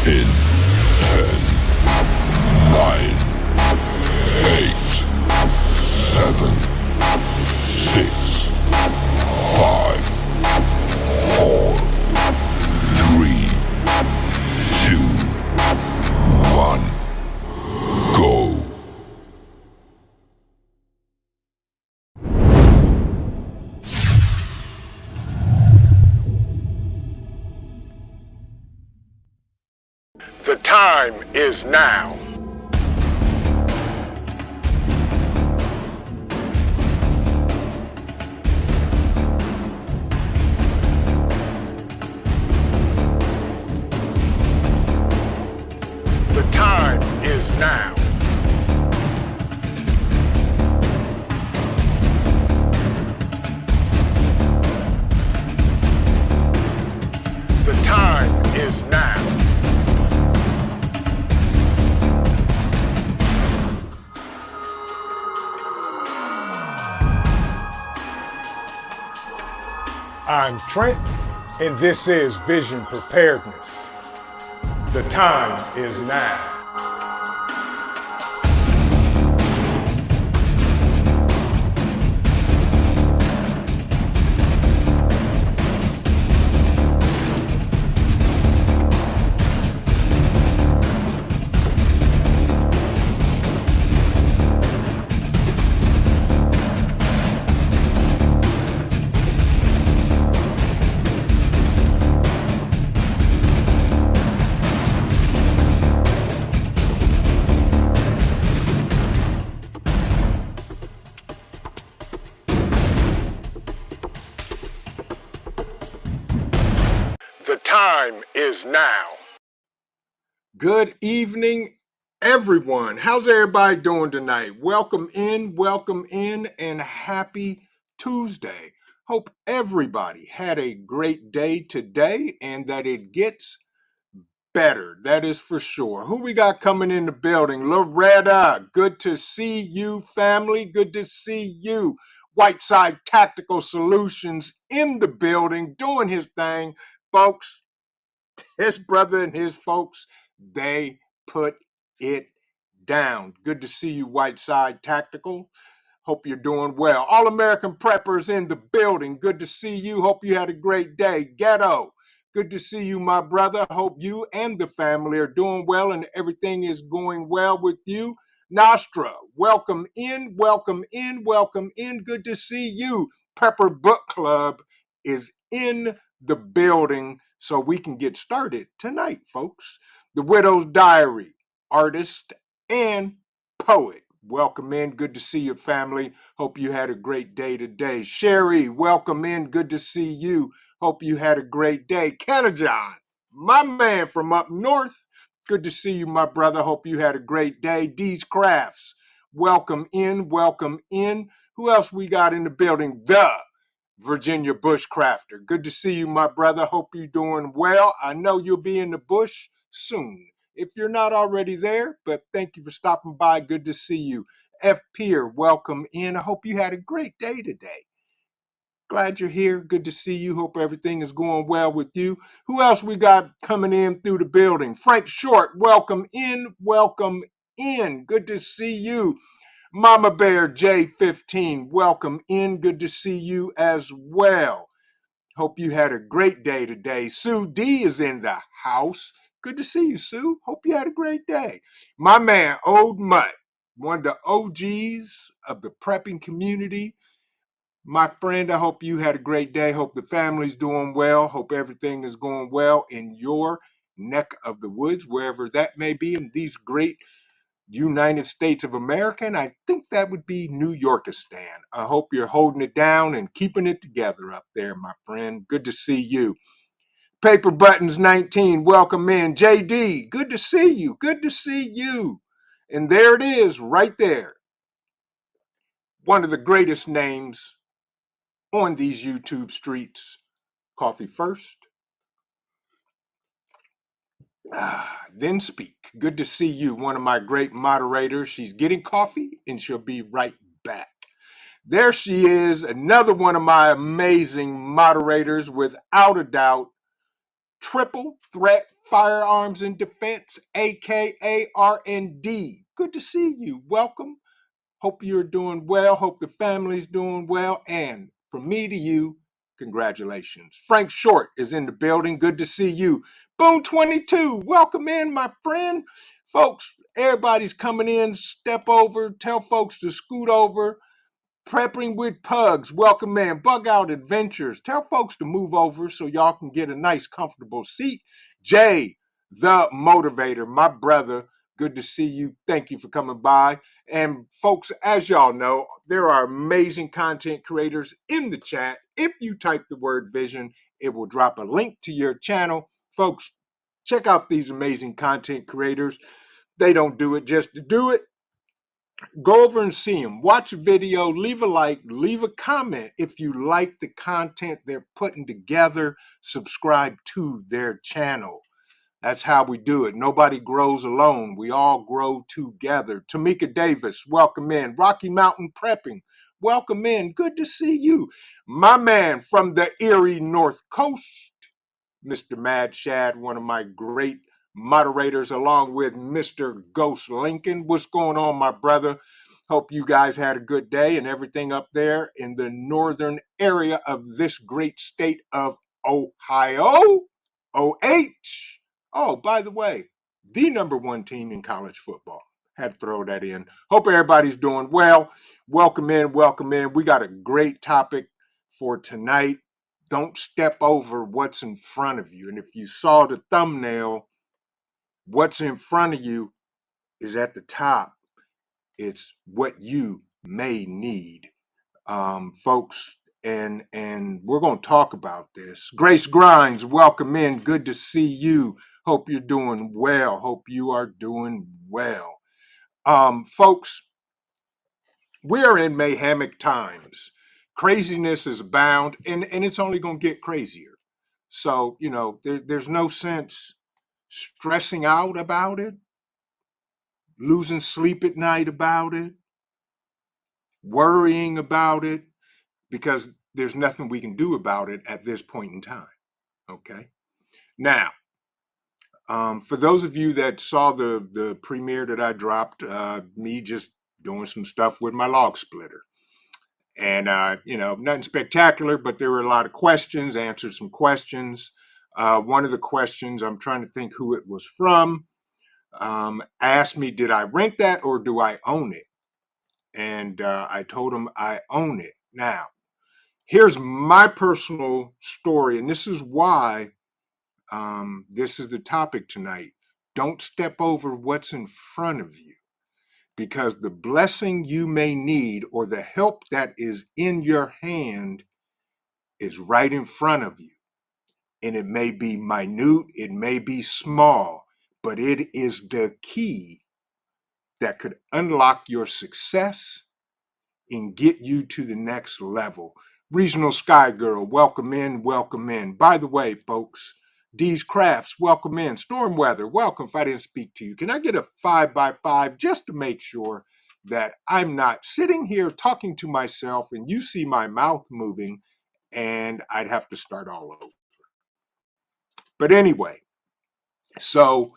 In 10, 9, 8, 7, 6, 5, 4, 3, 2, 1, go. The time is now. The time is now. The time is now. I'm Trent, and this is Vision Preparedness. The time is now. The time is now. Good evening, everyone. How's everybody doing tonight? Welcome in, and happy Tuesday. Hope everybody had a great day today and that it gets better. That is for sure. Who we got coming in the building? Loretta, good to see you, family. Good to see you. Whiteside Tactical Solutions in the building, doing his thing. Folks, his brother and his folks, they put it down. Good to see you, Whiteside Tactical. Hope you're doing well. All American Preppers in the building. Good to see you. Hope you had a great day. Ghetto, good to see you, my brother. Hope you and the family are doing well and everything is going well with you. Nostra, welcome in, welcome in, welcome in. Good to see you. Prepper Book Club is in the building, so we can get started tonight, folks. The Widow's Diary, artist and poet. Welcome in. Good to see your family. Hope you had a great day today. Sherry, welcome in. Good to see you. Hope you had a great day. John, my man from up north. Good to see you, my brother. Hope you had a great day. Dee's Crafts, welcome in. Welcome in. Who else we got in the building? The Virginia Bushcrafter. Good to see you, my brother. Hope you're doing well. I know you'll be in the bush soon if you're not already there, but thank you for stopping by. Good to see you. F. Pier, welcome in. I hope you had a great day today. Glad you're here. Good to see you. Hope everything is going well with you. Who else we got coming in through the building? Frank Short, welcome in. Welcome in. Good to see you. Mama Bear J15, welcome in. Good to see you as well. Hope you had a great day today. Sue D is in the house. Good to see you, Sue. Hope you had a great day. My man, Old Mutt, one of the OGs of the prepping community. My friend, I hope you had a great day. Hope the family's doing well. Hope everything is going well in your neck of the woods, wherever that may be in these great United States of America, and I think that would be New Yorkistan. I hope you're holding it down and keeping it together up there, my friend. Good to see you. Paper Buttons 19, welcome in. JD, good to see you. Good to see you. And there it is, right there. One of the greatest names on these YouTube streets. Coffee first, then speak. Good to see you, one of my great moderators. She's getting coffee, and she'll be right back. There she is, another one of my amazing moderators, without a doubt. Triple Threat Firearms and Defense, aka R&D. Good to see you. Welcome. Hope you're doing well. Hope the family's doing well. And from me to you, congratulations. Frank Short is in the building. Good to see you. Boom 22, welcome in, my friend. Folks, everybody's coming in. Step over. Tell folks to scoot over. Prepping with Pugs, welcome in. Bug Out Adventures, tell folks to move over so y'all can get a nice, comfortable seat. Jay, the motivator, my brother, good to see you. Thank you for coming by. And folks, as y'all know, there are amazing content creators in the chat. If you type the word vision, it will drop a link to your channel. Folks, check out these amazing content creators. They don't do it just to do it. Go over and see them. Watch a video, leave a like, leave a comment if you like the content they're putting together. Subscribe to their channel. That's how we do it. Nobody grows alone. We all grow together. Tamika Davis, welcome in. Rocky Mountain Prepping, welcome in. Good to see you. My man from the Erie North Coast, Mr. Mad Shad, one of my great moderators, along with Mr. Ghost Lincoln. What's going on, my brother? Hope you guys had a good day and everything up there in the northern area of this great state of Ohio. OH. Oh, by the way, the number one team in college football. Had to throw that in. Hope everybody's doing well. Welcome in, welcome in. We got a great topic for tonight. Don't step over what's in front of you. And if you saw the thumbnail, what's in front of you is at the top. It's what you may need, folks. And we're going to talk about this. Grace Grimes, welcome in. Good to see you. Hope you're doing well. Hope you are doing well. Folks, we are in mayhemic times. Craziness is abound, and it's only going to get crazier. So, there's no sense stressing out about it, losing sleep at night about it, worrying about it, because there's nothing we can do about it at this point in time. Okay. Now, for those of you that saw the premiere that I dropped, me just doing some stuff with my log splitter. And, nothing spectacular, but there were a lot of questions, answered some questions. One of the questions, I'm trying to think who it was from, asked me, did I rent that or do I own it? And I told him I own it. Now, here's my personal story, and this is why this is the topic tonight. Don't step over what's in front of you, because the blessing you may need or the help that is in your hand is right in front of you. And it may be minute, it may be small, but it is the key that could unlock your success and get you to the next level. Regional Sky Girl, welcome in, welcome in. By the way, folks, D's Crafts, welcome in. Storm Weather, welcome. If I didn't speak to you, can I get a 5x5 just to make sure that I'm not sitting here talking to myself and you see my mouth moving and I'd have to start all over. But anyway, so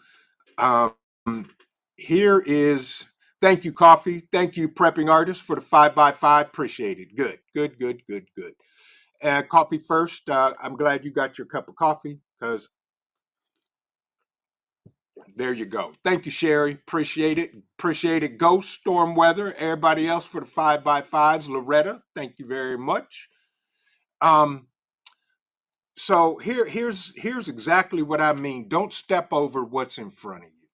here is, thank you, Coffee. Thank you, Prepping Artist, for the 5x5. Appreciate it. Good, good, good, good, good. Coffee first. I'm glad you got your cup of coffee, because there you go. Thank you, Sherry. Appreciate it. Appreciate it. Ghost, Storm Weather, everybody else for the 5x5s. Loretta, thank you very much. So here's exactly what I mean. Don't step over what's in front of you,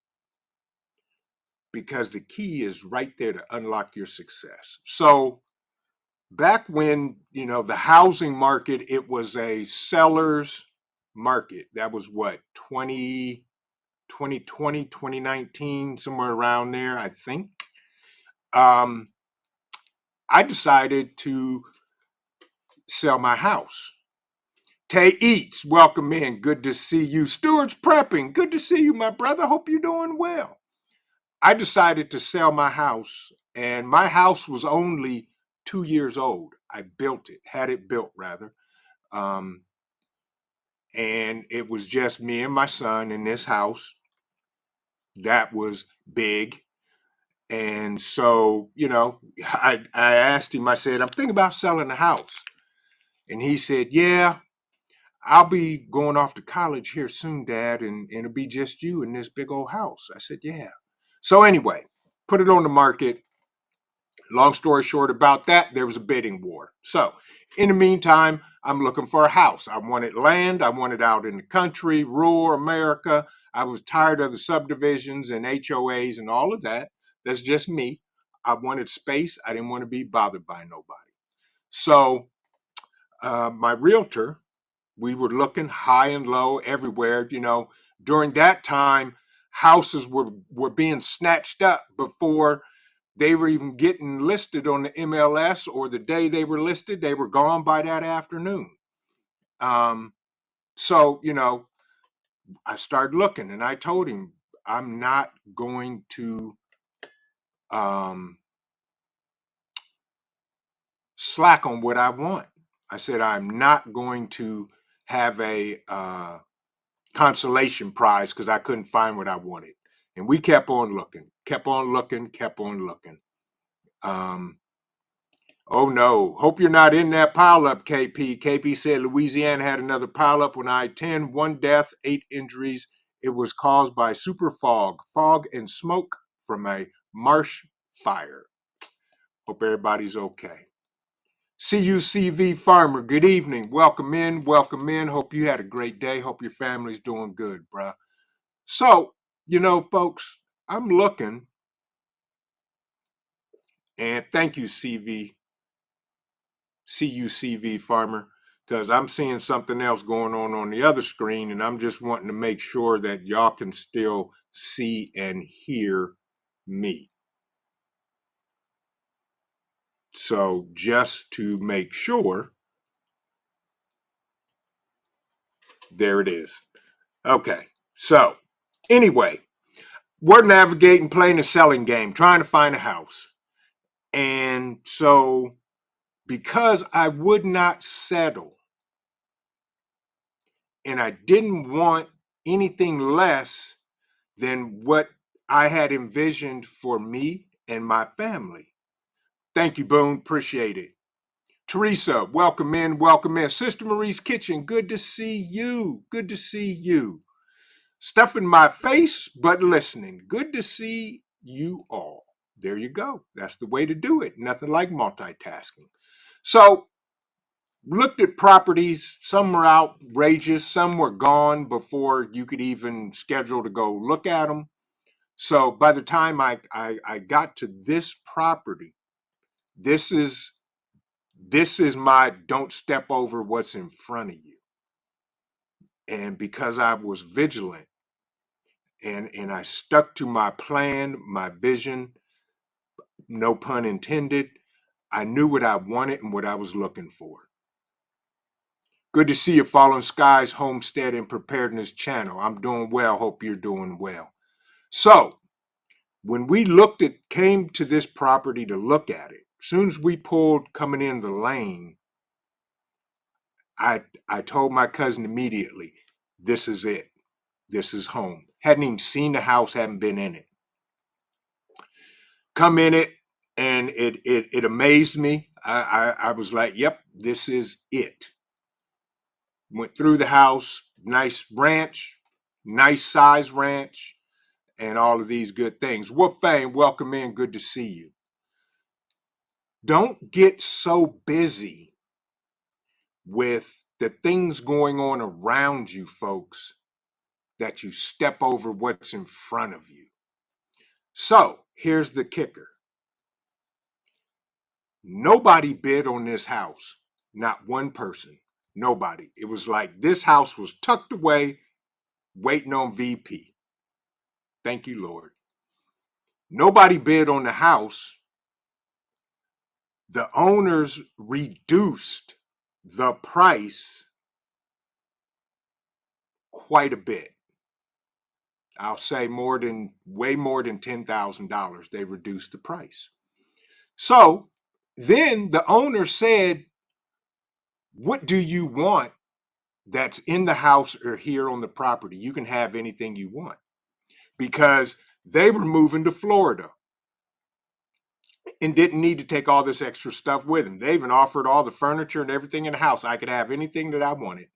because the key is right there to unlock your success. So back when, the housing market, it was a seller's market. That was what, 2020, 2019, somewhere around there, I think. I decided to sell my house. Tay Eats, welcome in. Good to see you. Stewart's Prepping, good to see you, my brother. Hope you're doing well. I decided to sell my house, and my house was only 2 years old. I built it, had it built rather. and it was just me and my son in this house. That was big. And so, I asked him, I said, I'm thinking about selling the house. And he said, yeah, I'll be going off to college here soon, Dad, and it'll be just you in this big old house. I said, yeah. So anyway, put it on the market. Long story short about that, there was a bidding war. So in the meantime, I'm looking for a house. I wanted land. I wanted out in the country, rural America. I was tired of the subdivisions and HOAs and all of that. That's just me. I wanted space. I didn't want to be bothered by nobody. So my realtor, we were looking high and low everywhere. During that time, houses were being snatched up before they were even getting listed on the MLS, or the day they were listed, they were gone by that afternoon. So, I started looking, and I told him, I'm not going to slack on what I want. I said, I'm not going to have a consolation prize because I couldn't find what I wanted. And we kept on looking, kept on looking, kept on looking. Oh no, hope you're not in that pileup, KP. KP said Louisiana had another pileup on I-10, 1 death, 8 injuries. It was caused by super fog and smoke from a marsh fire. Hope everybody's okay. CUCV Farmer, good evening. Welcome in, welcome in. Hope you had a great day. Hope your family's doing good, bruh. So, folks, I'm looking, and thank you, CUCV Farmer, because I'm seeing something else going on the other screen, and I'm just wanting to make sure that y'all can still see and hear me. So just to make sure, there it is. Okay, so anyway, we're navigating, playing a selling game, trying to find a house. And so because I would not settle and I didn't want anything less than what I had envisioned for me and my family. Thank you, Boone. Appreciate it. Teresa, welcome in, welcome in. Sister Marie's Kitchen, good to see you. Good to see you. Stuff in my face, but listening. Good to see you all. There you go. That's the way to do it. Nothing like multitasking. So, looked at properties. Some were outrageous. Some were gone before you could even schedule to go look at them. So by the time I got to this property, this is my don't step over what's in front of you. And because I was vigilant and I stuck to my plan, my vision, no pun intended, I knew what I wanted and what I was looking for. Good to see you, Fallen Skies Homestead and Preparedness channel. I'm doing well. Hope you're doing well. So when we came to this property to look at it, as soon as we pulled coming in the lane, I told my cousin immediately, this is it. This is home. Hadn't even seen the house, hadn't been in it. Come in it, and it amazed me. I was like, yep, this is it. Went through the house, nice ranch, nice size ranch, and all of these good things. Wolf Fame, welcome in. Good to see you. Don't get so busy with the things going on around you, folks, that you step over what's in front of you. So here's the kicker. Nobody bid on this house. Not one person. Nobody. It was like this house was tucked away, waiting on VP. Thank you, Lord. Nobody bid on the house. The owners reduced the price quite a bit. I'll say way more than $10,000. They reduced the price. So then the owner said, what do you want that's in the house or here on the property, you can have anything you want, because they were moving to Florida and didn't need to take all this extra stuff with them. They even offered all the furniture and everything in the house. I could have anything that I wanted.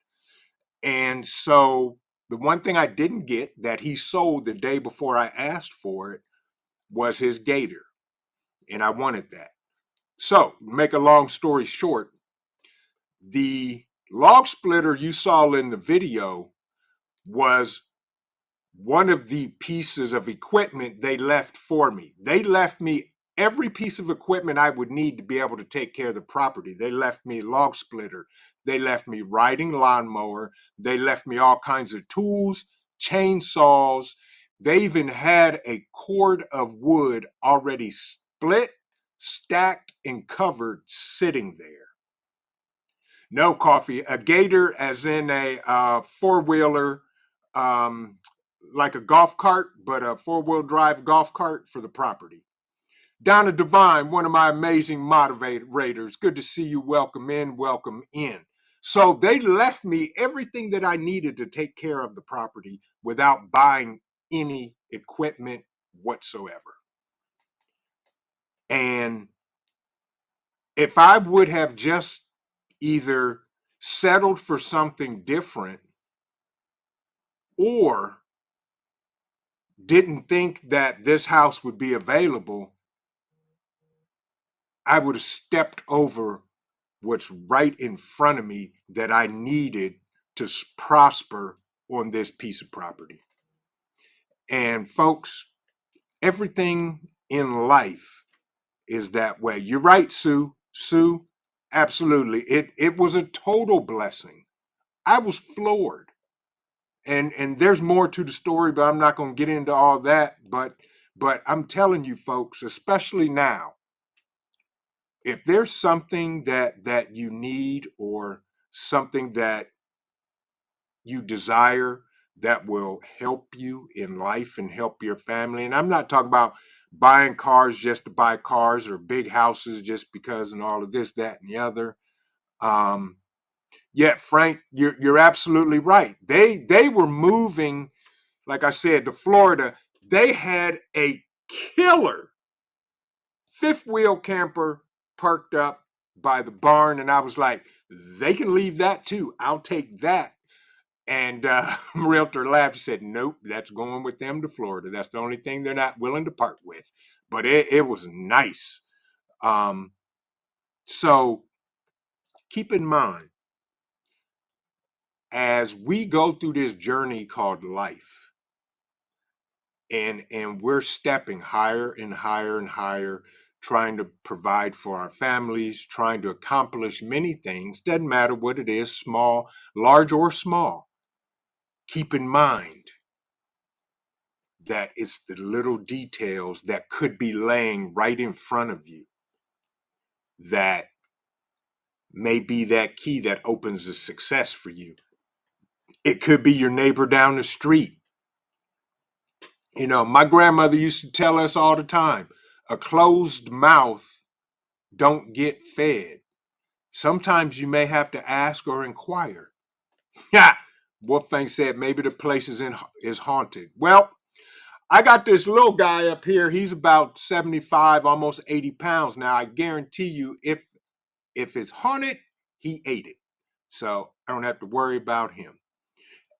And so the one thing I didn't get that he sold the day before I asked for it was his gator. And I wanted that. So, make a long story short, the log splitter you saw in the video was one of the pieces of equipment they left for me. They left me every piece of equipment I would need to be able to take care of the property. They left me log splitter. They left me riding lawnmower. They left me all kinds of tools, chainsaws. They even had a cord of wood already split, stacked, and covered sitting there. No coffee, a gator as in a four-wheeler, um, like a golf cart, but a four-wheel drive golf cart for the property. Donna Devine, one of my amazing moderators. Good to see you. Welcome in, welcome in. So they left me everything that I needed to take care of the property without buying any equipment whatsoever. And if I would have just either settled for something different or didn't think that this house would be available, I would have stepped over what's right in front of me that I needed to prosper on this piece of property. And folks, everything in life is that way. You're right, Sue. Sue, absolutely. It was a total blessing. I was floored. And there's more to the story, but I'm not going to get into all that. But I'm telling you, folks, especially now, if there's something that you need or something that you desire that will help you in life and help your family, and I'm not talking about buying cars just to buy cars or big houses just because and all of this, that, and the other. Yeah, Frank, you're absolutely right. They were moving, like I said, to Florida. They had a killer fifth wheel camper parked up by the barn, and I was like, they can leave that too. I'll take that. And realtor laughed and said, nope, that's going with them to Florida. That's the only thing they're not willing to part with. But it was nice. So keep in mind, as we go through this journey called life, and we're stepping higher and higher and higher, trying to provide for our families, trying to accomplish many things, doesn't matter what it is, small, large or small. Keep in mind that it's the little details that could be laying right in front of you that may be that key that opens the success for you. It could be your neighbor down the street. You know, my grandmother used to tell us all the time, a closed mouth don't get fed. Sometimes you may have to ask or inquire. Yeah, Wolfgang said maybe the place is haunted. Well, I got this little guy up here. He's about 75, almost 80 pounds. Now, I guarantee you, if it's haunted, he ate it. So I don't have to worry about him.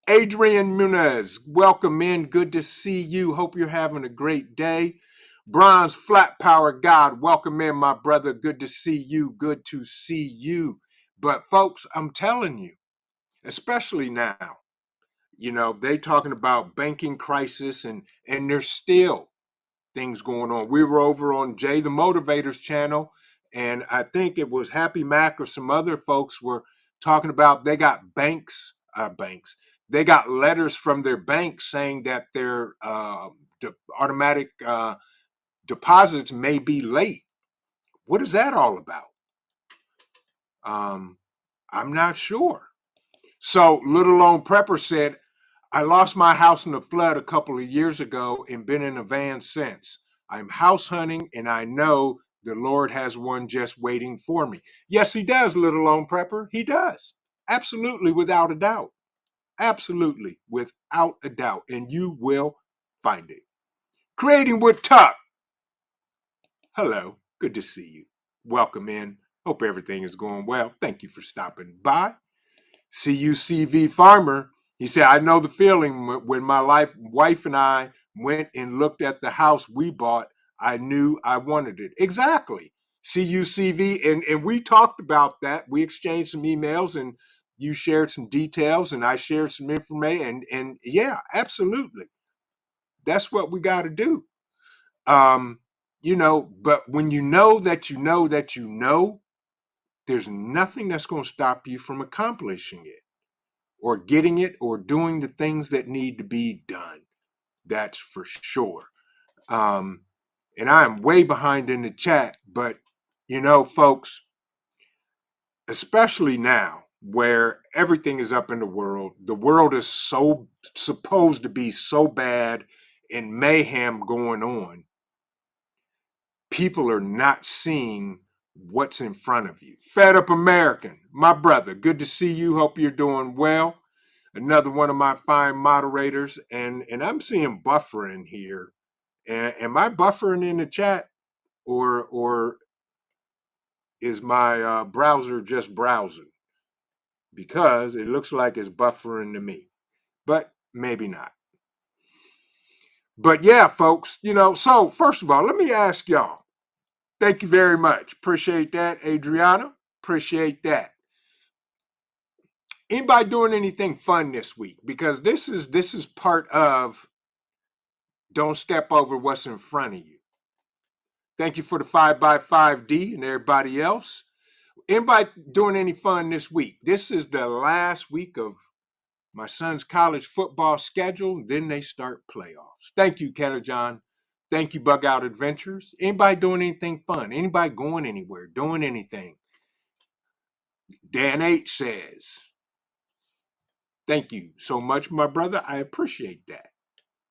Adrian Munez, welcome in. Good to see you. Hope you're having a great day. Bronze Flat Power God, welcome in, my brother. Good to see you. Good to see you. But folks, I'm telling you, especially now, you know, they talking about banking crisis, and there's still things going on. We were over on Jay the Motivator's channel, and I think it was Happy Mac or some other folks were talking about they got banks. They got letters from their banks saying that their automatic deposits may be late. What is that all about? I'm not sure. So Little Lone Prepper said, I lost my house in the flood a couple of years ago and been in a van since. I'm house hunting and I know the Lord has one just waiting for me. Yes, he does, Little Lone Prepper. He does. Absolutely, without a doubt. Absolutely, without a doubt. And you will find it. Creating with Tuck. Hello, good to see you. Welcome in. Hope everything is going well. Thank you for stopping by. CUCV Farmer, he said, I know the feeling when my wife and I went and looked at the house we bought, I knew I wanted it. Exactly. CUCV, and we talked about that. We exchanged some emails and you shared some details and I shared some information. And yeah, absolutely. That's what we got to do. Um, but when you know that you know that you know, there's nothing that's going to stop you from accomplishing it or getting it or doing the things that need to be done. That's for sure. And I am way behind in the chat, but folks, especially now where everything is up in the world is so supposed to be so bad and mayhem going on. People are not seeing what's in front of you. Fed Up American, my brother, good to see you. Hope you're doing well. Another one of my fine moderators, and I'm seeing buffering here. And am I buffering in the chat, or is my browser just browsing? Because it looks like it's buffering to me, but maybe not. But yeah, folks, so first of all, let me ask y'all. Thank you very much. Appreciate that, Adriana. Appreciate that. Anybody doing anything fun this week? Because this is part of don't step over what's in front of you. Thank you for the 5x5D and everybody else. Anybody doing any fun this week? This is the last week of my son's college football schedule. Then they start playoffs. Thank you, Keller John. Thank you, Bug Out Adventures. Anybody doing anything fun? Anybody going anywhere? Doing anything? Dan H says, thank you so much, my brother. I appreciate that.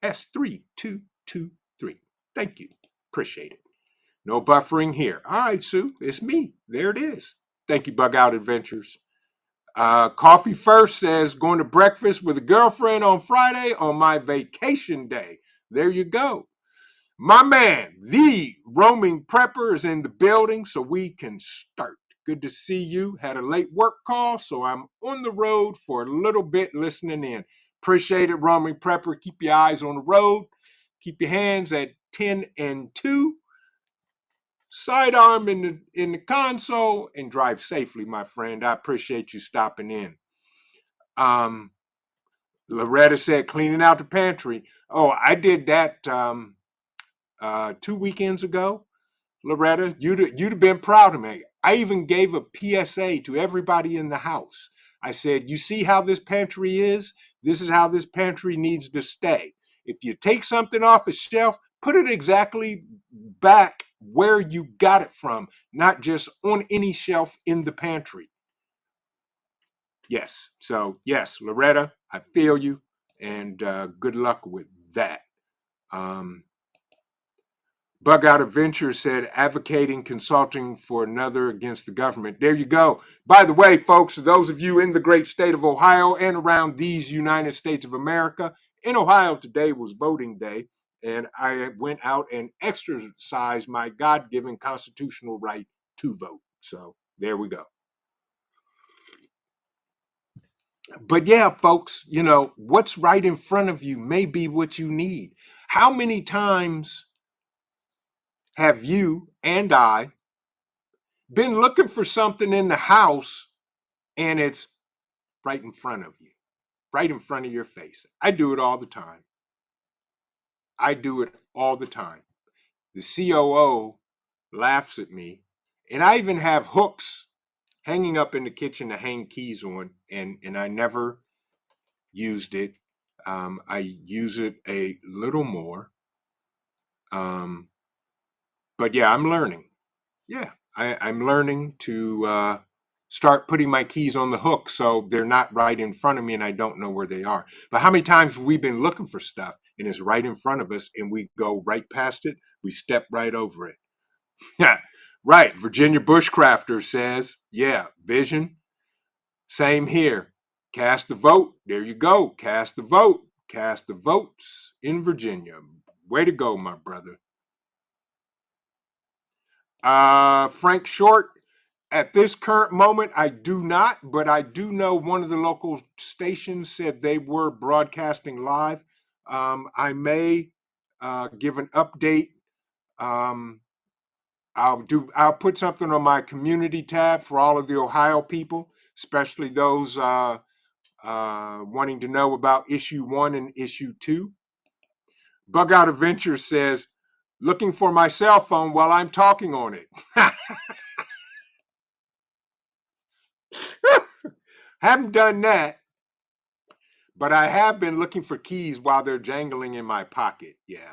S3223. Thank you. Appreciate it. No buffering here. All right, Sue. It's me. There it is. Thank you, Bug Out Adventures. Coffee First says, going to breakfast with a girlfriend on Friday on my vacation day. There you go. My man, the roaming prepper, is in the building, so we can start. Good to see you. Had a late work call, so I'm on the road for a little bit listening in. Appreciate it, roaming prepper. Keep your eyes on the road. Keep your hands at 10 and 2. Sidearm in the console and drive safely, my friend. I appreciate you stopping in. Loretta said cleaning out the pantry. Oh, I did that 2 weekends ago. Loretta, you'd have been proud of me. I even gave a PSA to everybody in the house. I said, you see how this pantry is? This is how this pantry needs to stay. If you take something off a shelf, put it exactly back where you got it from, not just on any shelf in the pantry. Yes. So, yes, Loretta, I feel you, and good luck with that. Bug Out Adventure said, advocating consulting for another against the government. There you go. By the way, folks, those of you in the great state of Ohio and around these United States of America, in Ohio today was voting day, and I went out and exercised my God-given constitutional right to vote. So there we go. But yeah, folks, what's right in front of you may be what you need. How many times have you and I been looking for something in the house and it's right in front of you, right in front of your face? I do it all the time. I do it all the time. The COO laughs at me, and I even have hooks hanging up in the kitchen to hang keys on, and I never used it. I use it a little more. But yeah, I'm learning. Yeah, I'm learning to start putting my keys on the hook so they're not right in front of me and I don't know where they are. But how many times have we been looking for stuff and it's right in front of us and we go right past it? We step right over it. Yeah, right. Virginia Bushcrafter says, yeah, vision. Same here. Cast the vote. There you go. Cast the vote. Cast the votes in Virginia. Way to go, my brother. Frank Short, at this current moment, I do not, but I do know one of the local stations said they were broadcasting live. I may give an update. I'll put something on my community tab for all of the Ohio people, especially those wanting to know about issue 1 and issue 2. Bug Out Adventure says, looking for my cell phone while I'm talking on it. Haven't done that, but I have been looking for keys while they're jangling in my pocket. Yeah.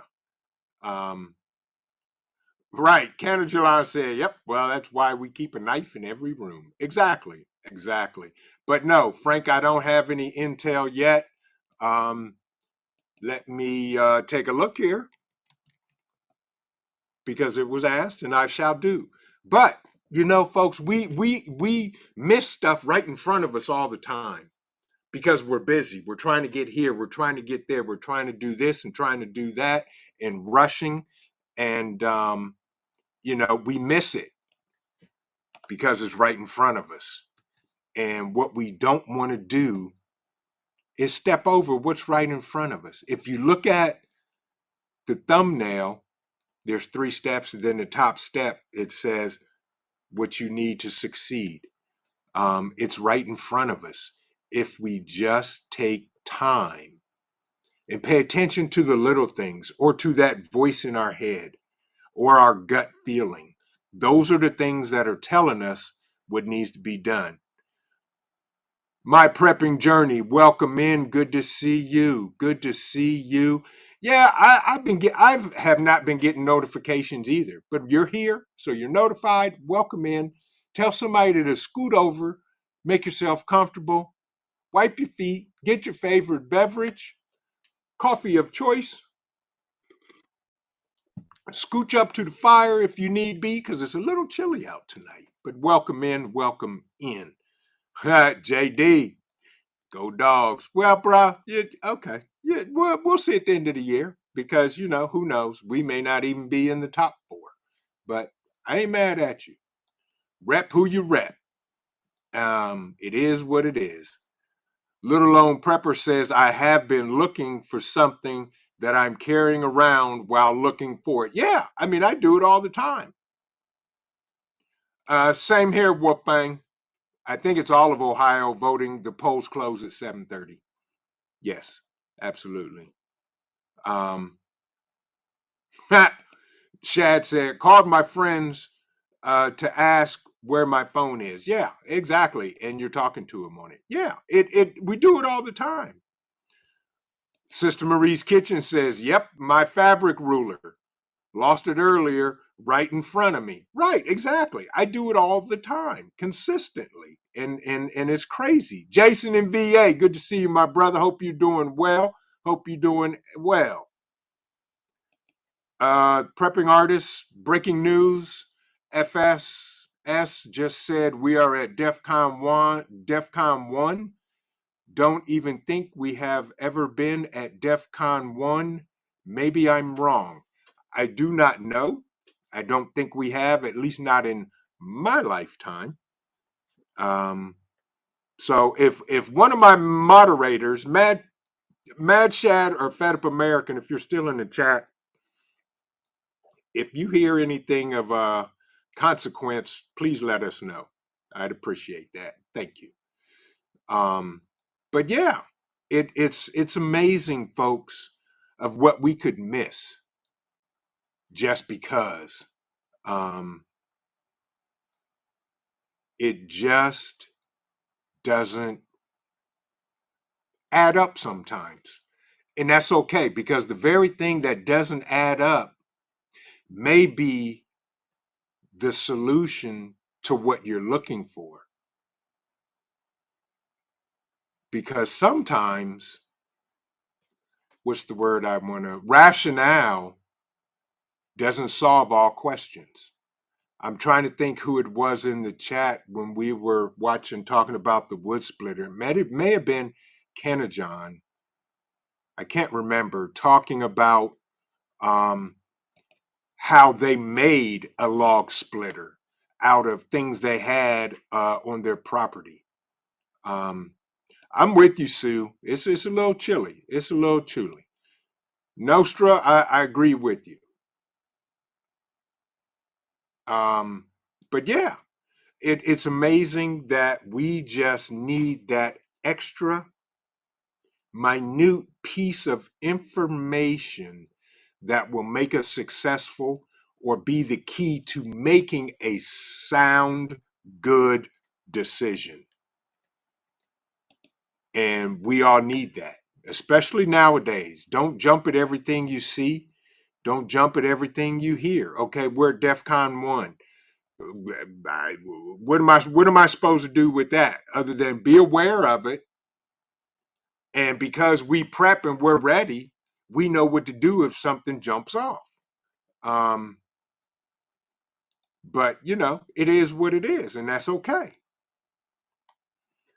Right. Canada said, yep, well, that's why we keep a knife in every room. Exactly. Exactly. But no, Frank, I don't have any intel yet. Let me take a look here because it was asked and I shall do. But you know, folks, we miss stuff right in front of us all the time because we're busy. We're trying to get here, we're trying to get there, we're trying to do this and trying to do that and rushing. And you know, we miss it because it's right in front of us. And what we don't want to do is step over what's right in front of us. If you look at the thumbnail, there's 3 steps, and then the top step, it says what you need to succeed. It's right in front of us. If we just take time and pay attention to the little things or to that voice in our head or our gut feeling, those are the things that are telling us what needs to be done. My prepping journey, welcome in. Good to see you. Good to see you. Yeah, I have not been getting notifications either, but you're here, so you're notified. Welcome in. Tell somebody to scoot over, make yourself comfortable, wipe your feet, get your favorite beverage, coffee of choice, scooch up to the fire if you need be, because it's a little chilly out tonight. But welcome in, welcome in. JD, go Dogs. Well, bro, yeah, okay. Yeah, we'll see at the end of the year because, you know, who knows? We may not even be in the top 4. But I ain't mad at you. Rep who you rep. It is what it is. Little Lone Prepper says, I have been looking for something that I'm carrying around while looking for it. Yeah, I mean, I do it all the time. Same here, Wolfgang. I think it's all of Ohio voting. The polls close at 7:30. Yes, absolutely. Shad said, called my friends to ask where my phone is. Yeah, exactly. And you're talking to them on it. Yeah, we do it all the time. Sister Marie's Kitchen says, yep, my fabric ruler. Lost it earlier, right in front of me. Right, exactly. I do it all the time, consistently. And it's crazy. Jason in VA, good to see you, my brother. Hope you're doing well. Hope you're doing well. Prepping artists, breaking news. FSS just said we are at DEFCON 1. DEFCON 1. Don't even think we have ever been at DEFCON 1. Maybe I'm wrong. I do not know. I don't think we have, at least not in my lifetime. So if one of my moderators, Mad Shad or Fed Up American, if you're still in the chat, if you hear anything of consequence, please let us know. I'd appreciate that. Thank you. But yeah, it's amazing, folks, of what we could miss just because it just doesn't add up sometimes. And that's okay, because the very thing that doesn't add up may be the solution to what you're looking for. Because sometimes, what's the word I want to, rationale doesn't solve all questions. I'm trying to think who it was in the chat when we were talking about the wood splitter. It may have been Kenajon. I can't remember, talking about um, how they made a log splitter out of things they had on their property. Um, I'm with you, Sue. It's a little chilly. It's a little chilly. Nostra, I agree with you. Um, but yeah, it's amazing that we just need that extra minute piece of information that will make us successful or be the key to making a sound, good decision. And we all need that, especially nowadays. Don't jump at everything you see. Don't jump at everything you hear. Okay, we're at DEFCON 1. What am I supposed to do with that other than be aware of it? And because we prep and we're ready, we know what to do if something jumps off. Um, but it is what it is, and that's okay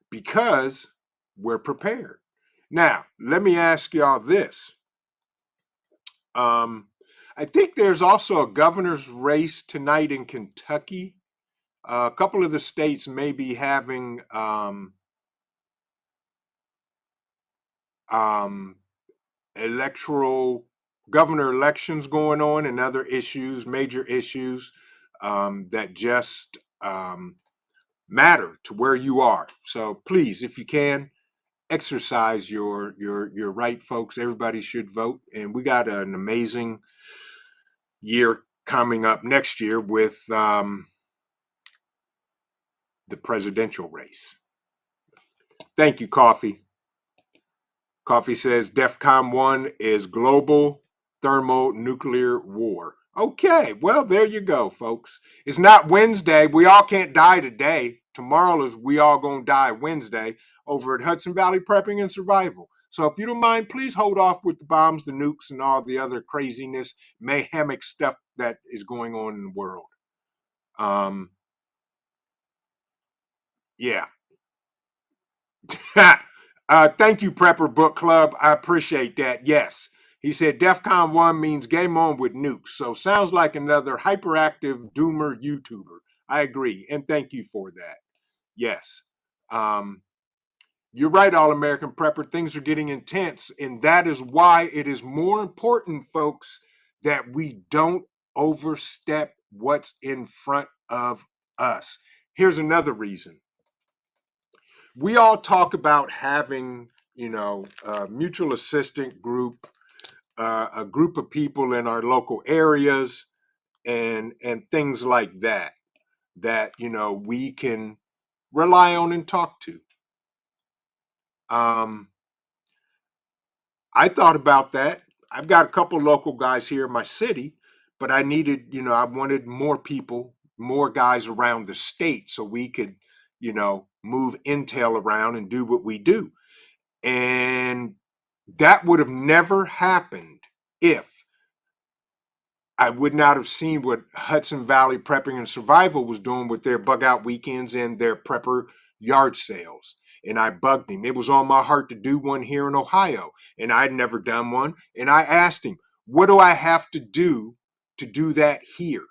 because we're prepared. Now, let me ask y'all this. Um, I think there's also a governor's race tonight in Kentucky. A couple of the states may be having um, electoral governor elections going on and other issues, major issues that just matter to where you are. So please, if you can, exercise your right, folks. Everybody should vote, and we got an amazing year coming up next year with the presidential race. Thank you, Coffee. Coffee says DEFCON 1 is global thermonuclear war. Okay, well, there you go, folks. It's not Wednesday. We all can't die today. Tomorrow is we all gonna die Wednesday over at Hudson Valley Prepping and Survival. So if you don't mind, please hold off with the bombs, the nukes, and all the other craziness, mayhemic stuff that is going on in the world. Yeah. Thank you, Prepper Book Club. I appreciate that. Yes. He said DEFCON 1 means game on with nukes. So sounds like another hyperactive doomer YouTuber. I agree. And thank you for that. Yes. Um, you're right, All American Prepper. Things are getting intense. And that is why it is more important, folks, that we don't overstep what's in front of us. Here's another reason. We all talk about having, a mutual assistant group, a group of people in our local areas, and things like that we can rely on and talk to. I thought about that. I've got a couple local guys here in my city, but I wanted more people, more guys around the state so we could, move intel around and do what we do. And that would have never happened if I would not have seen what Hudson Valley Prepping and Survival was doing with their bug out weekends and their prepper yard sales. And I bugged him. It was on my heart to do one here in Ohio, and I'd never done one. And I asked him, what do I have to do that here?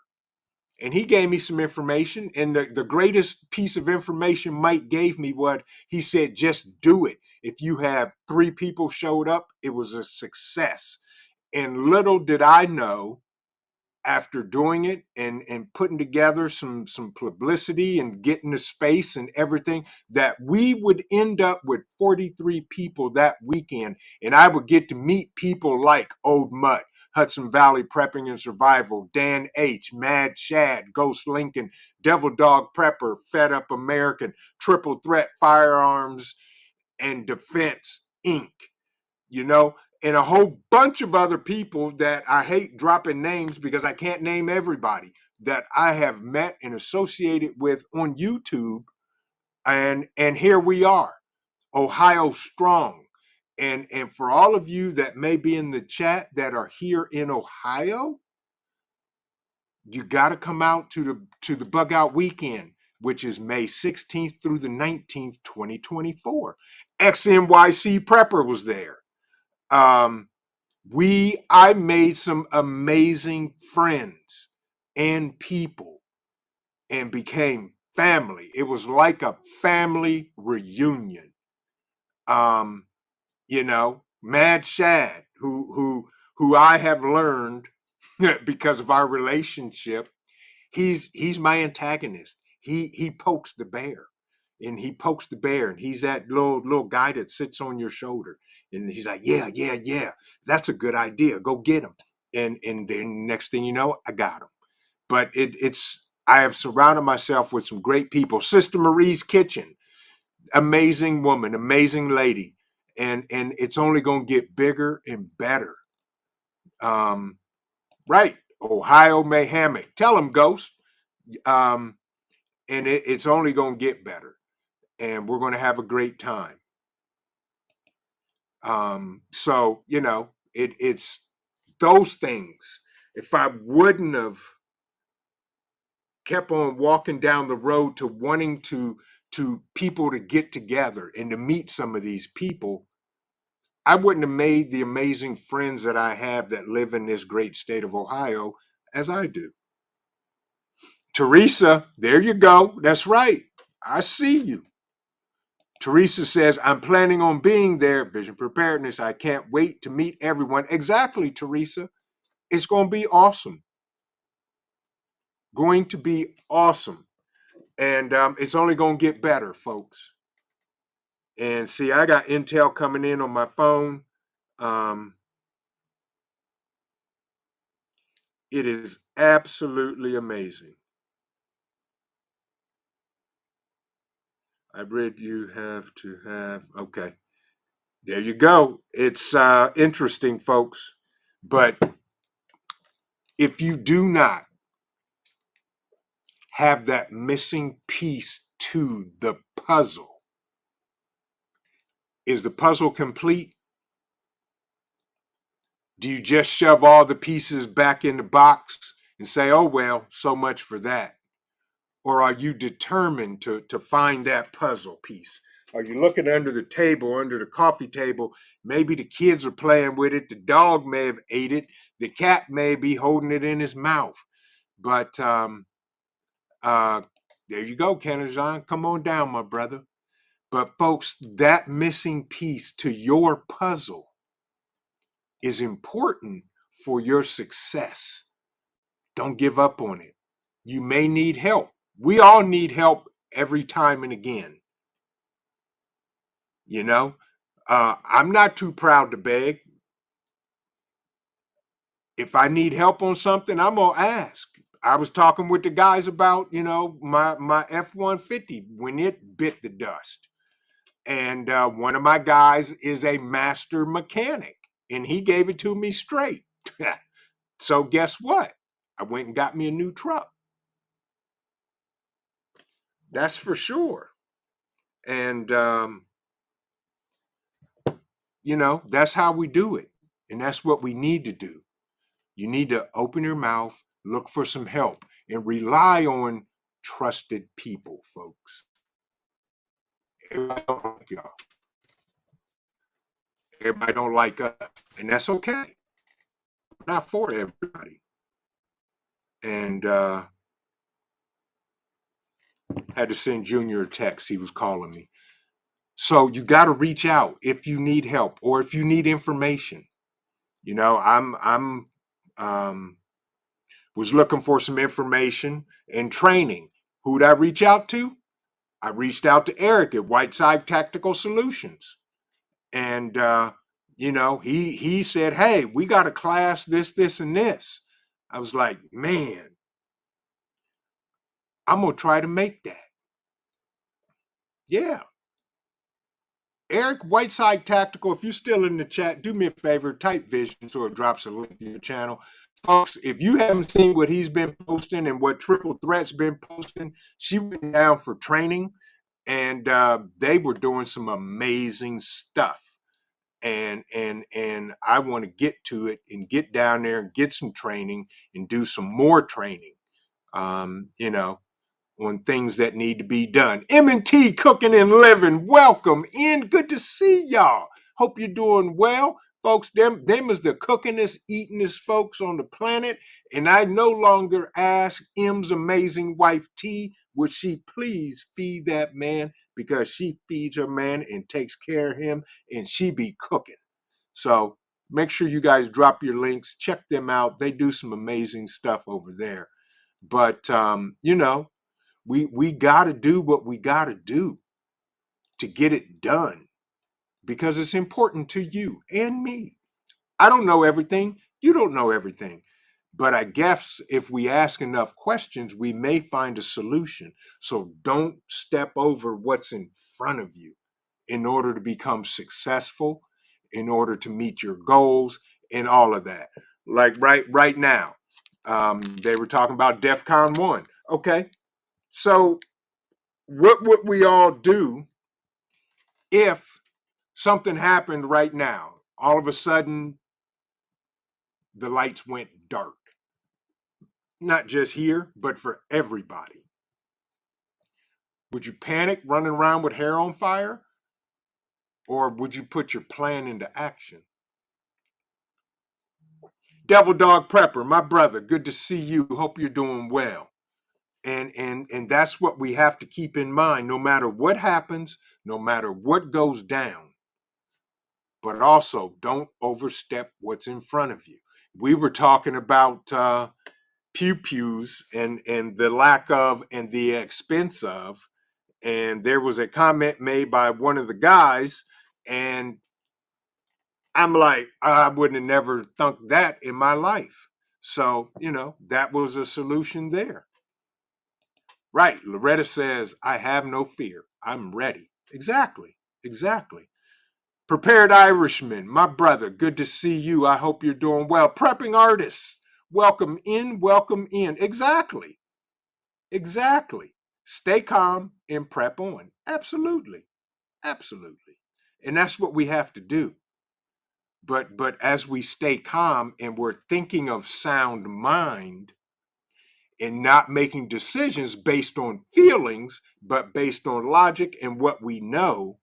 And he gave me some information. And the greatest piece of information Mike gave me, what he said, just do it. If you have 3 people showed up, it was a success. And little did I know, after doing it and putting together some publicity and getting the space and everything, that we would end up with 43 people that weekend. And I would get to meet people like Old Mutt, Hudson Valley Prepping and Survival, Dan H, Mad Shad, Ghost Lincoln, Devil Dog Prepper, Fed Up American, Triple Threat Firearms and Defense Inc., and a whole bunch of other people that I hate dropping names because I can't name everybody that I have met and associated with on YouTube. And here we are, Ohio strong. And for all of you that may be in the chat that are here in Ohio, You got to come out to the bug out weekend, which is May 16th through the 19th, 2024. XNYC Prepper was there. I made some amazing friends and people and became family. It was like a family reunion. Um, Mad Shad, who I have learned because of our relationship, he's my antagonist. He pokes the bear, and he pokes the bear, and he's that little guy that sits on your shoulder, and he's like, yeah, that's a good idea. Go get him. And then next thing you know, I got him. But it's I have surrounded myself with some great people. Sister Marie's Kitchen, amazing woman, amazing lady, and it's only going to get bigger and better. Um, right, Ohio Mayhamic. Tell him, Ghost. Um, and it's only going to get better, and we're going to have a great time. So it's those things. If I wouldn't have kept on walking down the road to wanting to people to get together and to meet some of these people, I wouldn't have made the amazing friends that I have that live in this great state of Ohio as I do. Teresa, there you go. That's right. I see you. Teresa says, I'm planning on being there. Vision Preparedness. I can't wait to meet everyone. Exactly, Teresa. It's going to be awesome. Going to be awesome. And it's only going to get better, folks. And see, I got intel coming in on my phone. It is absolutely amazing. I read you have to have, okay. There you go. It's interesting, folks. But if you do not have that missing piece to the puzzle, is the puzzle complete? Do you just shove all the pieces back in the box and say, oh, well, so much for that? Or are you determined to find that puzzle piece? Are you looking under the table, under the coffee table? Maybe the kids are playing with it. The dog may have ate it. The cat may be holding it in his mouth. But there you go, Kanajan. Come on down, my brother. But folks, that missing piece to your puzzle is important for your success. Don't give up on it. You may need help. We all need help every time and again. I'm not too proud to beg. If I need help on something, I'm gonna ask. I was talking with the guys about, my F-150 when it bit the dust. And one of my guys is a master mechanic, and he gave it to me straight. So guess what? I went and got me a new truck. That's for sure. And that's how we do it. And that's what we need to do. You need to open your mouth, look for some help, and rely on trusted people, folks. Everybody don't like y'all. Everybody don't like us. And that's okay. Not for everybody. And had to send Junior a text. He was calling me. So you got to reach out if you need help or if you need information. I'm was looking for some information and training. Who'd I reach out to? I reached out to Eric at Whiteside Tactical Solutions. And he said, hey, we got a class, this, and this. I was like, man, I'm gonna try to make that. Yeah. Eric Whiteside Tactical, if you're still in the chat, do me a favor, type Vision so it drops a link to your channel. Folks, if you haven't seen what he's been posting and what Triple Threat's been posting, she went down for training and they were doing some amazing stuff. and I want to get to it and get down there and get some training and do some more training, you know, on things that need to be done. M&T Cooking and Living, welcome in. Good to see y'all. Hope you're doing well. Folks, them is the cookingest, eatingest folks on the planet. And I no longer ask M's amazing wife T, would she please feed that man? Because she feeds her man and takes care of him, and she be cooking. So make sure you guys drop your links, check them out. They do some amazing stuff over there. But you know, we got to do what we got to do to get it done, because it's important to you and me. I don't know everything. You don't know everything. But I guess if we ask enough questions, we may find a solution. So don't step over what's in front of you in order to become successful, in order to meet your goals, and all of that. Like right now, they were talking about DEFCON 1. Okay, so what would we all do if something happened right now? All of a sudden, the lights went dark. Not just here, but for everybody. Would you panic running around with hair on fire? Or would you put your plan into action? Devil Dog Prepper, my brother, good to see you. Hope you're doing well. And that's what we have to keep in mind, no matter what happens, no matter what goes down. But also, don't overstep what's in front of you. We were talking about pew pews and the lack of and the expense of, and there was a comment made by one of the guys, and I'm like, I wouldn't have never thunk that in my life. So, you know, that was a solution there. Right. Loretta says, I have no fear. I'm ready. Exactly. Exactly. Prepared Irishman, my brother, good to see you. I hope you're doing well. Prepping artists, welcome in, welcome in. Exactly. Exactly. Stay calm and prep on. Absolutely. Absolutely. And that's what we have to do. But as we stay calm and we're thinking of sound mind and not making decisions based on feelings, but based on logic and what we know,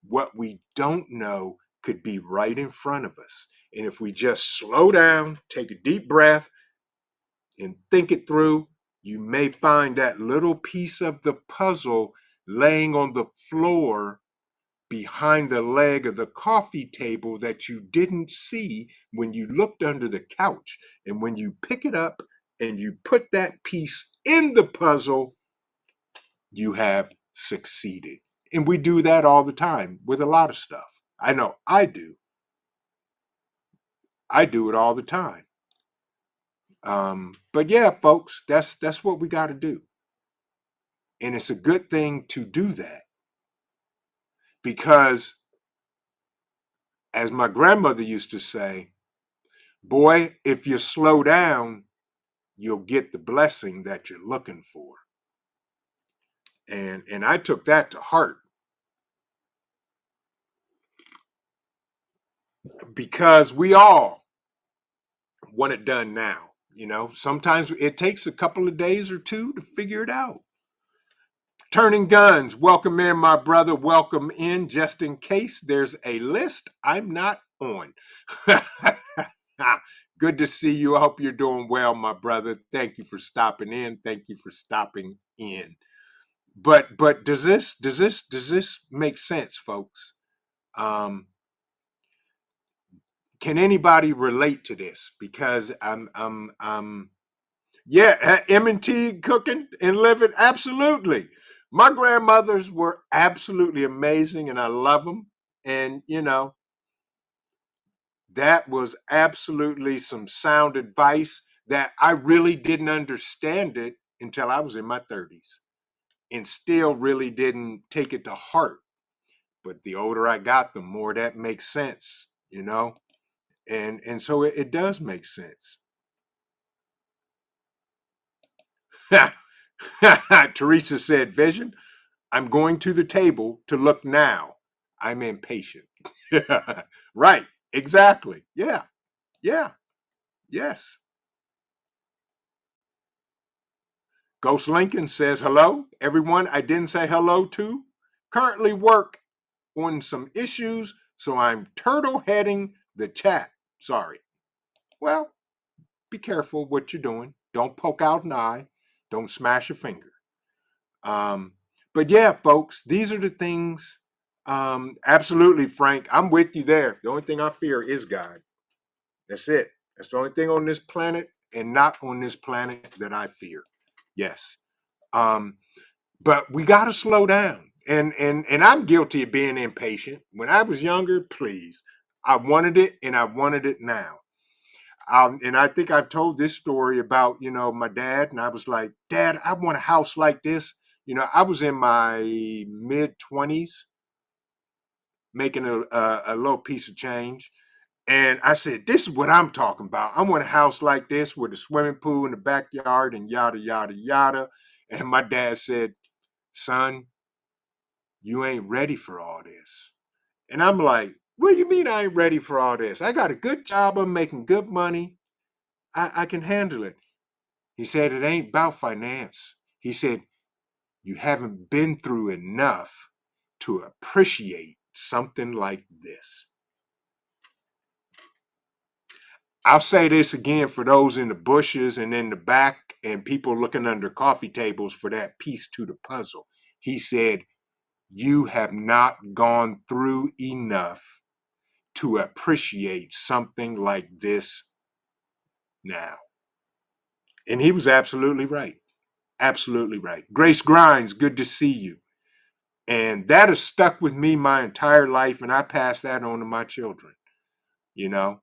what we don't know could be right in front of us. And if we just slow down, take a deep breath, and think it through, you may find that little piece of the puzzle laying on the floor behind the leg of the coffee table that you didn't see when you looked under the couch. And when you pick it up and you put that piece in the puzzle, you have succeeded. And we do that all the time with a lot of stuff. I know I do. I do it all the time. But yeah, folks, that's what we got to do. And it's a good thing to do that, because as my grandmother used to say, boy, if you slow down, you'll get the blessing that you're looking for. And I took that to heart, because we all want it done now. You know, sometimes it takes a couple of days or two to figure it out. Turning Guns, welcome in, my brother. Welcome in. Just in case there's a list I'm not on. Good to see you. I hope you're doing well, my brother. Thank you for stopping in. Thank you for stopping in. But does this make sense, folks? Can anybody relate to this? Because I'm yeah, M&T Cooking and Living, absolutely. My grandmothers were absolutely amazing, and I love them. And you know, that was absolutely some sound advice that I really didn't understand it until I was in my 30s, and still really didn't take it to heart. But the older I got, the more that makes sense, you know? And so it does make sense. Teresa said, Vision, I'm going to the table to look now. I'm impatient. Right. Exactly. Yeah. Yeah. Yes. Ghost Lincoln says, hello, everyone I didn't say hello to. Currently work on some issues, so I'm turtle heading the chat. Sorry. Well, be careful what you're doing. Don't poke out an eye. Don't smash a finger. Um, but yeah, folks, these are the things. Absolutely, Frank. I'm with you there. The only thing I fear is God. That's it. That's the only thing on this planet and not on this planet that I fear. Yes. Um, but we got to slow down. And I'm guilty of being impatient. When I was younger, please, I wanted it and I wanted it now. And I think I've told this story about, my dad, and I was like, Dad, I want a house like this. I was in my mid 20s making a little piece of change. And I said, this is what I'm talking about. I want a house like this with a swimming pool in the backyard and yada, yada, yada. And my dad said, son, you ain't ready for all this. And I'm like, what do you mean I ain't ready for all this? I got a good job. I'm making good money. I can handle it. He said, it ain't about finance. He said, you haven't been through enough to appreciate something like this. I'll say this again for those in the bushes and in the back and people looking under coffee tables for that piece to the puzzle. He said, you have not gone through enough to appreciate something like this now. And he was absolutely right. Absolutely right. Grace Grimes, good to see you. And that has stuck with me my entire life, and I pass that on to my children, you know.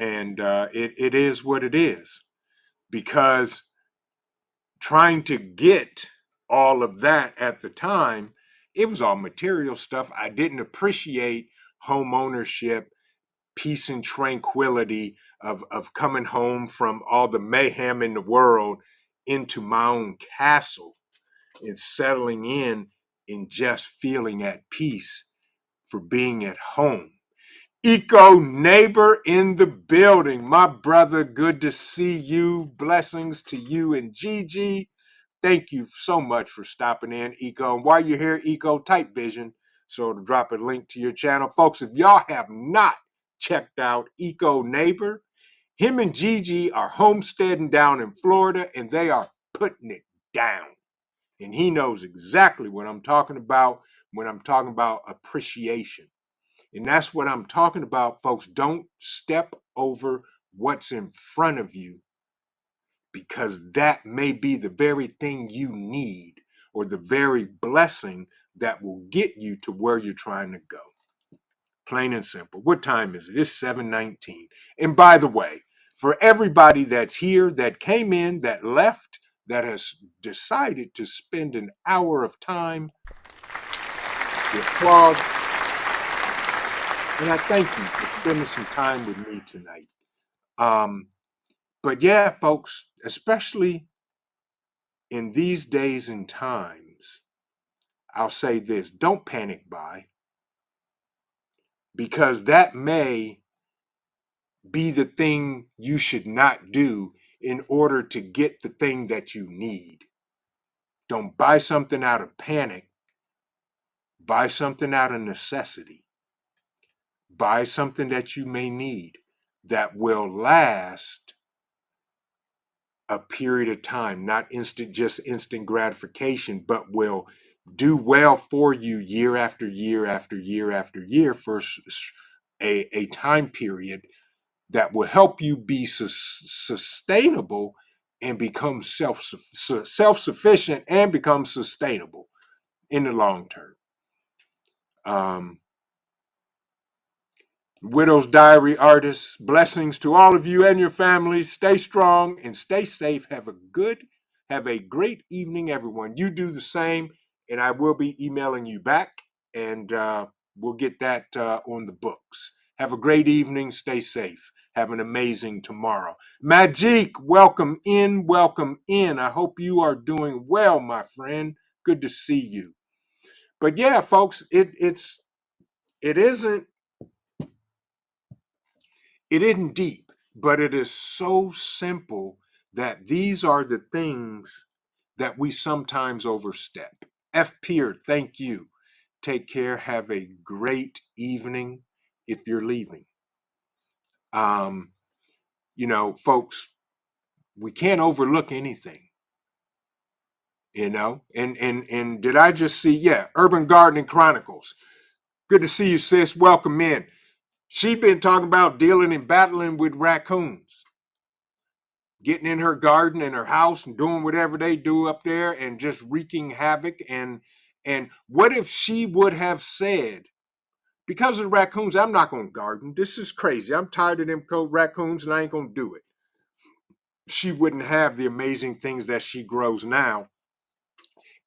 And it is what it is, because trying to get all of that at the time, it was all material stuff. I didn't appreciate home ownership, peace and tranquility of coming home from all the mayhem in the world into my own castle and settling in and just feeling at peace for being at home. Eco neighbor in the building. My brother, good to see you. Blessings to you and Gigi. Thank you so much for stopping in, Eco. And while you're here, Eco, type vision. So to drop a link to your channel. Folks, if y'all have not checked out Eco Neighbor, him and Gigi are homesteading down in Florida, and they are putting it down. And he knows exactly what I'm talking about when I'm talking about appreciation. And that's what I'm talking about, folks. Don't step over what's in front of you, because that may be the very thing you need or the very blessing that will get you to where you're trying to go. Plain and simple. What time is it? It's 7:19. And by the way, for everybody that's here, that came in, that left, that has decided to spend an hour of time with Claude, and I thank you for spending some time with me tonight. But yeah, folks, especially in these days and times, I'll say this: don't panic buy, because that may be the thing you should not do in order to get the thing that you need. Don't buy something out of panic. Buy something out of necessity. Buy something that you may need that will last a period of time, not just instant gratification, but will do well for you year after year after year after year for a time period that will help you be sustainable and become self-sufficient and become sustainable in the long term. Widow's Diary artists, blessings to all of you and your families. Stay strong and stay safe. Have a great evening, everyone. You do the same, and I will be emailing you back, and we'll get that on the books. Have a great evening. Stay safe. Have an amazing tomorrow. Magic, welcome in, welcome in. I hope you are doing well, my friend. Good to see you. But yeah, folks, it's It isn't it isn't deep, but it is so simple that these are the things that we sometimes overstep. F. Peer, thank you. Take care. Have a great evening if you're leaving. Um, folks, we can't overlook anything, And did I just see, yeah, Urban Gardening Chronicles. Good to see you, sis. Welcome in. She been talking about dealing and battling with raccoons, getting in her garden and her house and doing whatever they do up there and just wreaking havoc. And what if she would have said, because of the raccoons, I'm not going to garden. This is crazy. I'm tired of them raccoons and I ain't going to do it. She wouldn't have the amazing things that she grows now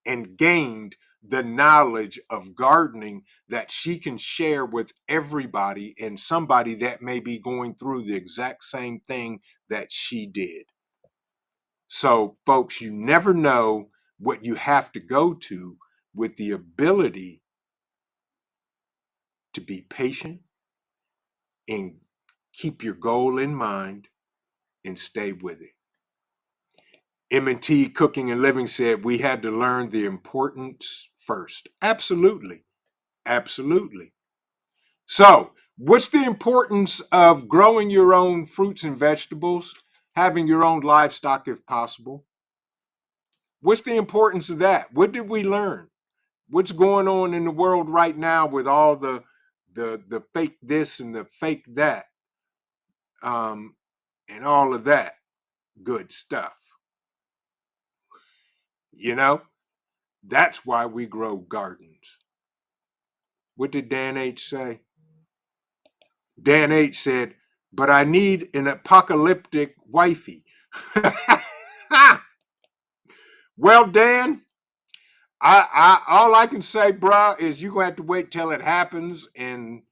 and gained the knowledge of gardening that she can share with everybody and somebody that may be going through the exact same thing that she did. So, folks, you never know what you have to go to with the ability to be patient and keep your goal in mind and stay with it. M&T Cooking and Living said we had to learn the importance first. Absolutely. Absolutely. So, what's the importance of growing your own fruits and vegetables, having your own livestock if possible? What's the importance of that? What did we learn? What's going on in the world right now with all the fake this and the fake that, um, and all of that good stuff? You know, that's why we grow gardens. What did Dan H say? Dan H said, "But I need an apocalyptic wifey." Well, Dan, I all I can say, bruh, is you gonna have to wait till it happens and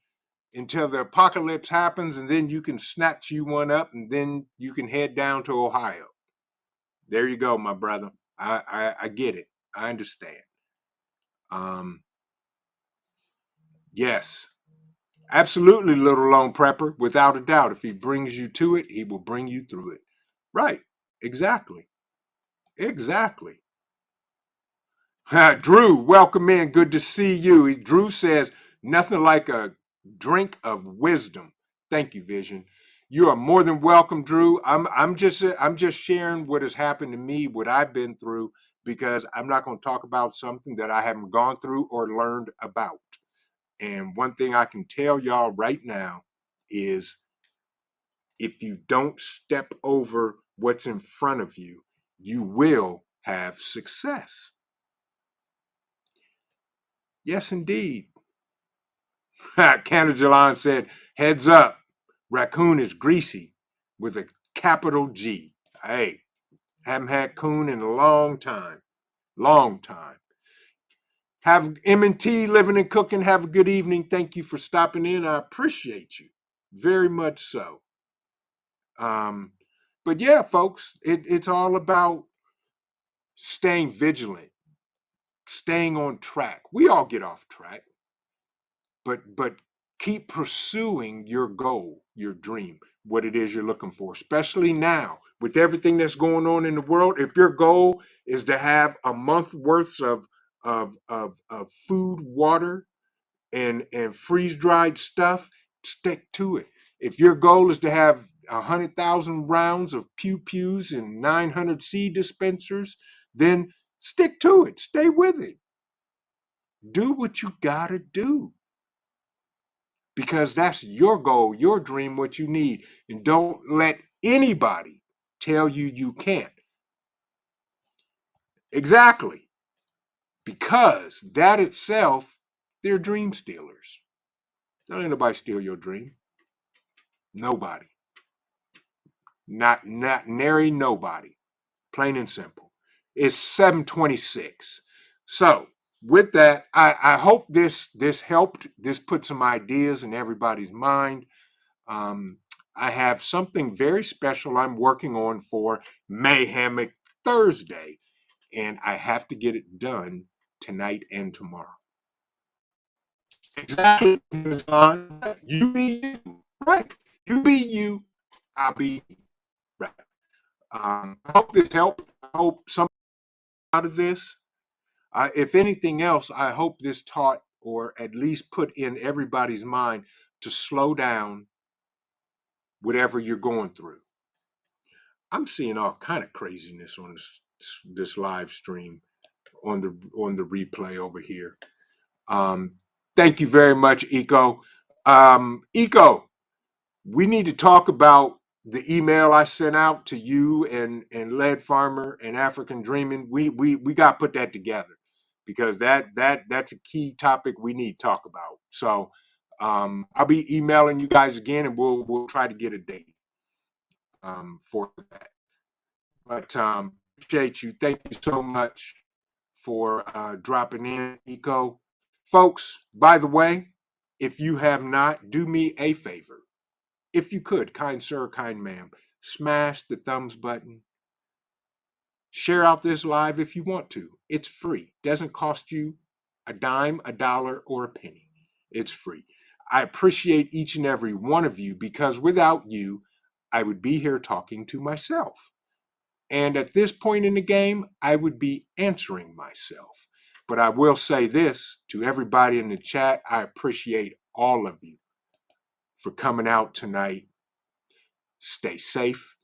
until the apocalypse happens, and then you can snatch you one up, and then you can head down to Ohio. There you go, my brother. I get it. I understand. Um, yes, absolutely, little lone prepper, without a doubt. If he brings you to it, he will bring you through it. Right. Exactly. Exactly. Drew, welcome in. Good to see you. Drew says, nothing like a drink of wisdom. Thank you, Vision. You are more than welcome, Drew. I'm just sharing what has happened to me, what I've been through, because I'm not going to talk about something that I haven't gone through or learned about. And one thing I can tell y'all right now is if you don't step over what's in front of you, you will have success. Yes, indeed. Canada said, heads up, raccoon is greasy with a capital G. Hey, haven't had coon in a long time. Long time. Have M&T living and cooking. Have a good evening. Thank you for stopping in. I appreciate you very much so. Um, but yeah, folks, it's all about staying vigilant, staying on track. We all get off track, but keep pursuing your goal, your dream, what it is you're looking for, especially now with everything that's going on in the world. If your goal is to have a month worth of food, water, and freeze dried stuff, stick to it. If your goal is to have 100,000 rounds of pew pews and 900 seed dispensers, then stick to it. Stay with it. Do what you gotta do because that's your goal, your dream, what you need. And don't let anybody tell you you can't. Exactly. Because that itself, they're dream stealers. Don't let nobody steal your dream. Nobody. Not nary nobody. Plain and simple. It's 7:26. So with that, I hope this helped. This put some ideas in everybody's mind. Um, I have something very special I'm working on for Mayhemic Thursday, and I have to get it done tonight and tomorrow. Exactly, Amazon. You be you, right? You be you. I'll be me. Right. I hope this helped. I hope something out of this. If anything else, I hope this taught or at least put in everybody's mind to slow down whatever you're going through. I'm seeing all kind of craziness on this live stream on the replay over here. Um, Thank you very much, Eco. Eco, we need to talk about the email I sent out to you and Lead Farmer and African Dreaming. We got to put that together because that's a key topic we need to talk about. So I'll be emailing you guys again, and we'll try to get a date for that. But appreciate you. Thank you so much for dropping in, Eco. Folks, by the way, if you have not, do me a favor. If you could, kind sir, kind ma'am, smash the thumbs button. Share out this live if you want to. It's free. Doesn't cost you a dime, a dollar, or a penny. It's free. I appreciate each and every one of you because without you, I would be here talking to myself. And at this point in the game, I would be answering myself. But I will say this to everybody in the chat, I appreciate all of you for coming out tonight. Stay safe.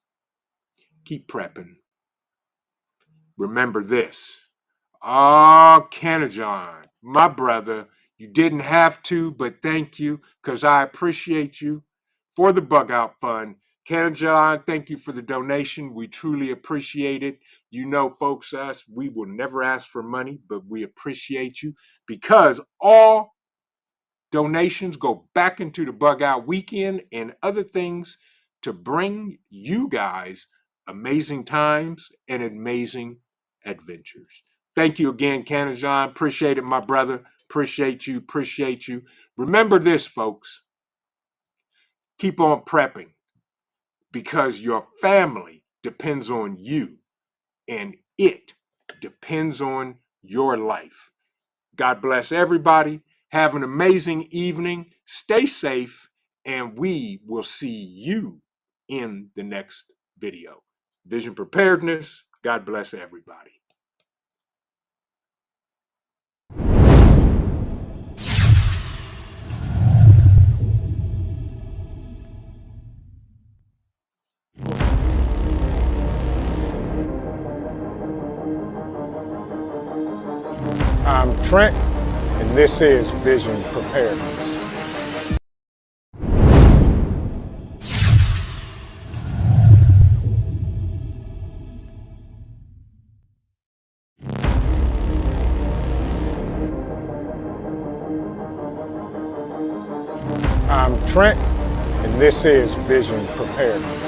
Keep prepping. Remember this. Oh, Canajon, my brother, you didn't have to, but thank you, because I appreciate you for the Bug Out Fund. Canajon, thank you for the donation. We truly appreciate it. You know, folks, we will never ask for money, but we appreciate you because all donations go back into the Bug Out Weekend and other things to bring you guys amazing times and amazing adventures. Thank you again, Canajon. Appreciate it, my brother. Appreciate you. Appreciate you. Remember this, folks. Keep on prepping because your family depends on you and it depends on your life. God bless everybody. Have an amazing evening. Stay safe, and we will see you in the next video. Vision Preparedness. God bless everybody. I'm Trent, and this is Vision Preparedness. I'm Trent, and this is Vision Preparedness.